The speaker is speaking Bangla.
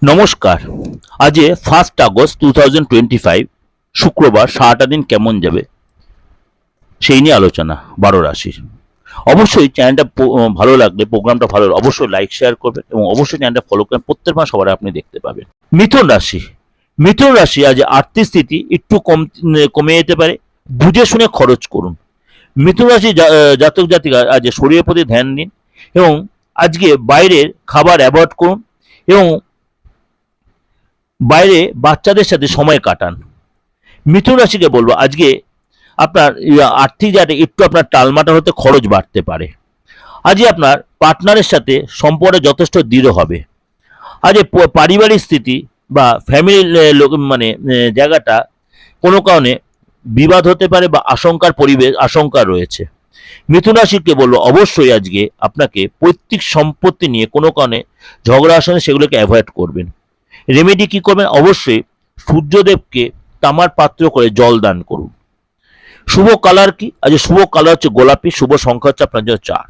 নমস্কার। আজ 1 আগস্ট 2025 শুক্রবার। সারাটা দিন কেমন যাবে সেই নিয়ে আলোচনা 12 রাশির। অবশ্যই চ্যানেলটা ভালো লাগলে, প্রোগ্রামটা ভালো লাগলে অবশ্যই লাইক শেয়ার করবেন এবং অবশ্যই চ্যানেলটা ফলো করবেন। প্রত্যেক মাস সবার আপনি দেখতে পাবেন। মিথুন রাশি। মিথুন রাশি আজ আর্থিক স্থিতি একটু কমে যেতে পারে। বুঝে শুনে খরচ করুন। মিথুন রাশি জাতক জাতিকা আজ শরীরের প্রতি ধ্যান দিন এবং আজকে বাইরের খাবার অ্যাভয়েড করুন এবং বাইরে বাচ্চাদের সাথে সময় কাটান। মিথুন রাশিকে বলবো আজকে আপনার আর্থিক জায়গাটা একটু আপনার টালমাটাল হতে খরচ বাড়তে পারে। আজকে আপনার পার্টনারের সাথে সম্পর্ক যথেষ্ট দৃঢ় হবে। আজকে পারিবারিক স্থিতি বা ফ্যামিলি জায়গাটা কোনো কারণে বিবাদ হতে পারে বা আশঙ্কা রয়েছে। মিথুন রাশিকে বলবো অবশ্যই আজকে আপনাকে পৈতৃক সম্পত্তি নিয়ে কোনো কারণে ঝগড়া আসলে সেগুলোকে অ্যাভয়েড করবেন। রেমেডি কি করবেন? অবশ্যই সূর্যদেবকে তামার পাত্র করে জল দান করুন। শুভ কালার কি? আজ শুভ কালার হচ্ছে গোলাপি। শুভ সংখ্যা হচ্ছে আপনার জন্য 4।